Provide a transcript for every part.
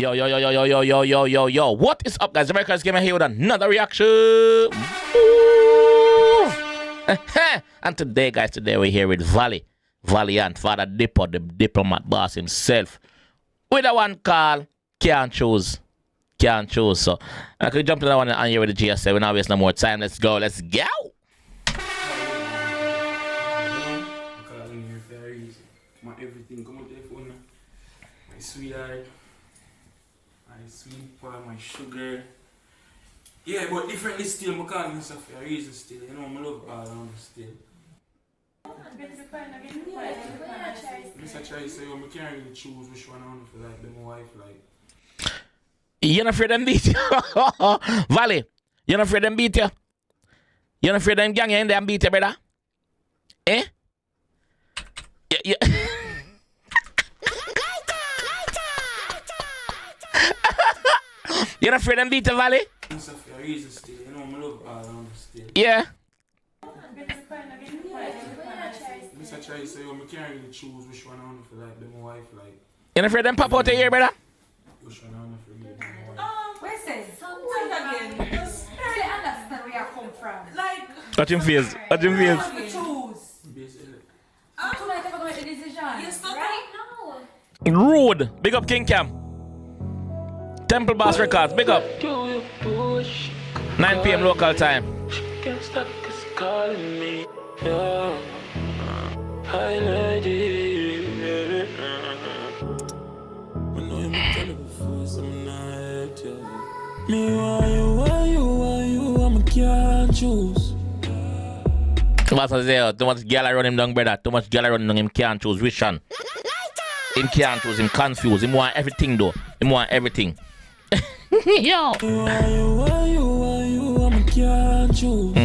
Yo, yo, yo, yo, yo, yo, yo, yo, yo, yo. What is up, guys? Jamaica's Gamer here with another reaction. Ooh. And today, guys, we're here with Valiant, Father Dipper, the diplomat boss himself. With a one call, can't choose. Can't choose. So, I could jump to that one and here with the GS7. We're not wasting no more time. Let's go. Let's go. Everything come out there for now. My sweetheart, my sweet pie, my sugar. Yeah, but differently still, I call myself for a reason still. You know, I love all around still. Mr. Chai say, I can't really choose which one I want to like, but my wife like. You're not afraid them beat you? Valley, you're not afraid them beat you? You're not afraid them gang you in there and beat you, brother? Eh? Yeah. You're not afraid of them beat the Valley? It's a reason still, you know, I love all around still. Yeah. Mr. Chai say, I can't really choose which one I want to like, but my wife like. You're not afraid of them pop out of here, brother? Which one I want to like, but my wife. Where says? Sometimes again. Just really understand where I come from. Like. Watch him face. Watch him face. Choose. Basically. Tonight I'm going to make the decision. You're stuck right now. Rude. Big up King Cam. Temple Boss Records. Big up. 9 p.m. local time. Can't stop us calling me. Yeah. Hi, lady. I know you been telling before, so I'm not me, why you, I'm a can't choose. Too much girl around him down, brother. Too much girl around him can't choose which one. Him can't choose, him confused. Him want everything though. Him want everything. Yo. Why you, I'm a can't choose.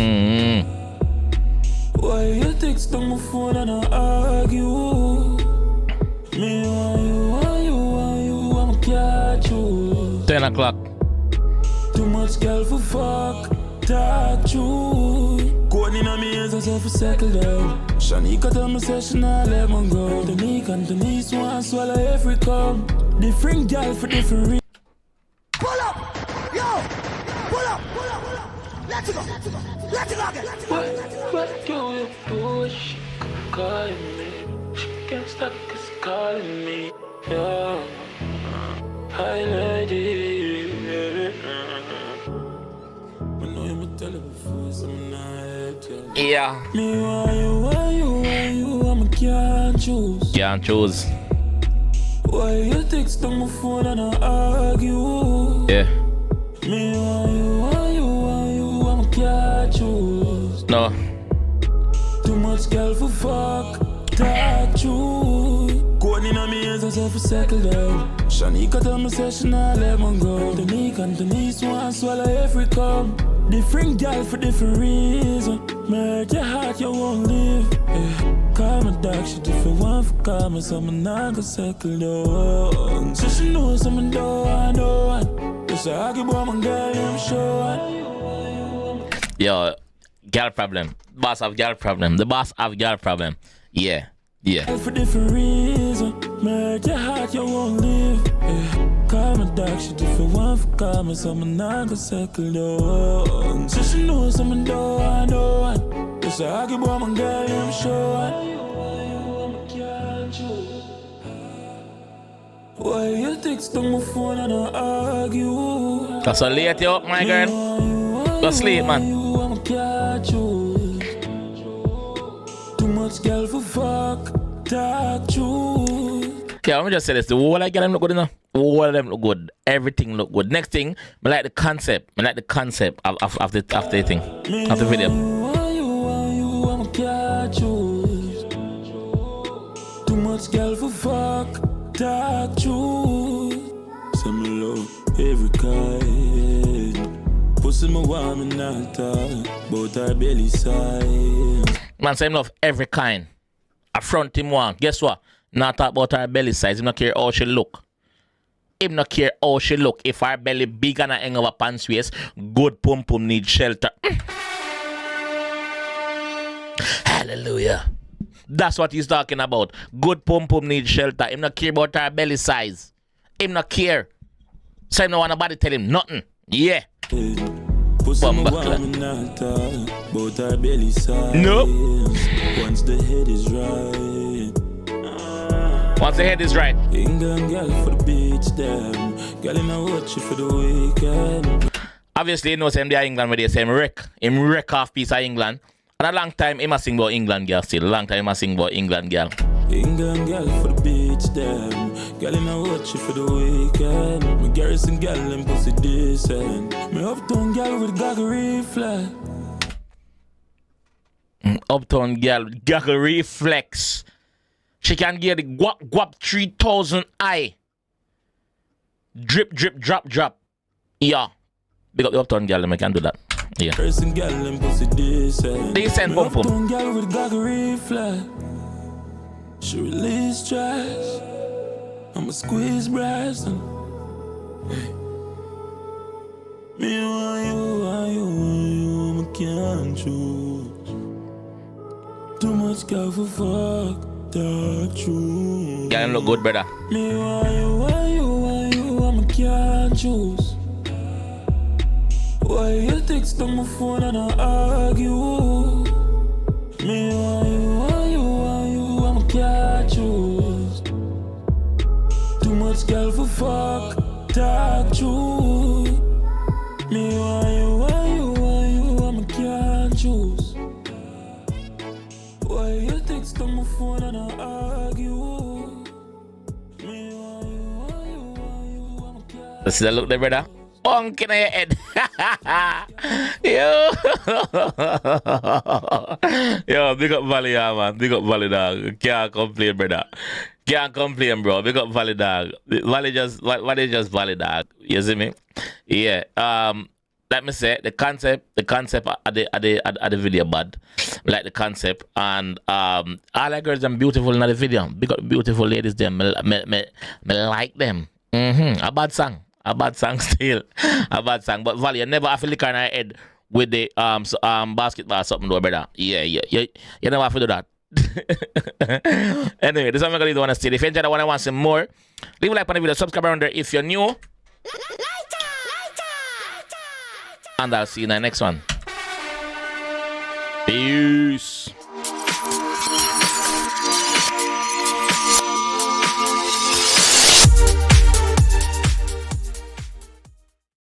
Why you text on my phone and I argue? Me, why you, I'm a can't choose. 10 o'clock. Too much girl for fuck, talk true. Going in on me as I say for settle down. Shanika tell me say she not let me go. The knee and the knees want swallow every cum. Different girl for different reasons. Pull up! Yo! Pull up! Let's go! Let's go again! What do you push? Calling me. She can't stop us calling me. Yeah. Hi, lady. I know you tell her before, so I'm not. Yeah. Me, why you, I'm a can't choose. Can't choose. Why you text on my phone and I argue? Yeah. Me, why you, I'm a can't choose. No. Too much girl for fuck, talk true. Going in on me as I say for settle down. Shanika tell me say she not let me go. The knee and the knees want swallow every cum. Different girl for different reasons. Make your heart you won't live. Yeah. Call my dog, she different one for call me, so I'm not gonna settle down. So she knows I'm do I know. Just argue about my girl, I'm sure. Yo, girl problem. Boss have girl problem. The boss have girl problem. Yeah. For different reasons, make your heart you won't live. Yeah. Call my dog, she different one for call me, so I'm not gonna settle down. So she knows I'm do I know. Just argue about my girl, I'm sure. Why you text on my phone and I argue? That's so late you up, my girl. Go sleep, man. Too much girl for fuck, talk true. Yeah, let me just say this. The whole of them look good enough. All of them look good. Everything look good. Next thing, I like the concept. I like the concept of the thing. Of the video. Too much girl for fuck, talk true. Some love every kind. Pussy my warm and not talk, but her belly size. Man say him love every kind. A front him one. Guess what? Not talk about her belly size. Him not care how she look. Him not care how she look. If her belly big and a hang over pants waist, good pum pum need shelter. Hallelujah. That's what he's talking about. Good pum pum need shelter. Him not care about her belly size. Him not care. So no want nobody tell him nothing. Yeah. Pussy me Bumba warm and not talk, but her belly size. Nope. Once the head is right. Once the head is right. England girl for the beach them. Girl in a watch you for the weekend. Obviously, you know, same day England where they say him wreck off piece of England. And a long time, he must sing about England girl still. A long time, he must sing about England girl. England girl for the beach them. Girl in a watch you for the weekend. My garrison girl and pussy decent. My uptown girl with goggle reflex. Uptown girl with goggle reflex. She can get the guap 3000 eye. Drip, drip, drop, drop. Yeah. Big up the uptown girl, I can do that. Yeah. Garrison girl and pussy decent. Decent My pum pum. uptown girl with goggle reflex. She release trash. I'ma squeeze brass and me want you, I can't choose. Too much girl for fuck, talk true. Girl, look good, brother. Me want you, I can't choose. Why you text on my phone and I argue? Me want you, I can't choose. Too much girl for fuck, talk true. Me want you, I can't choose. Why you text on my phone and I argue? Me want you, I can't. Let's see the look there, brother. Unk in your head. Yo. Yo, big up Valley, yeah, man. Big up Valley, dog. Can't complain, brother. Can't complain, bro. Big up Valley, dog. Valley just Valley, dog. You see me? Yeah. Let me say the concept of the video bad. Like the concept, and all the girls them beautiful in the video. Big up beautiful ladies them. Me like them. A bad song. A bad song still. A bad song. But Valley, you never have to lick on her head with the basketball or something though, brother. Yeah. You never have to do that. Anyway, this is what I'm going to want to say. If you enjoyed the one I want to see more, leave a like on the video, subscribe around there if you're new. And I'll see you in the next one. Peace.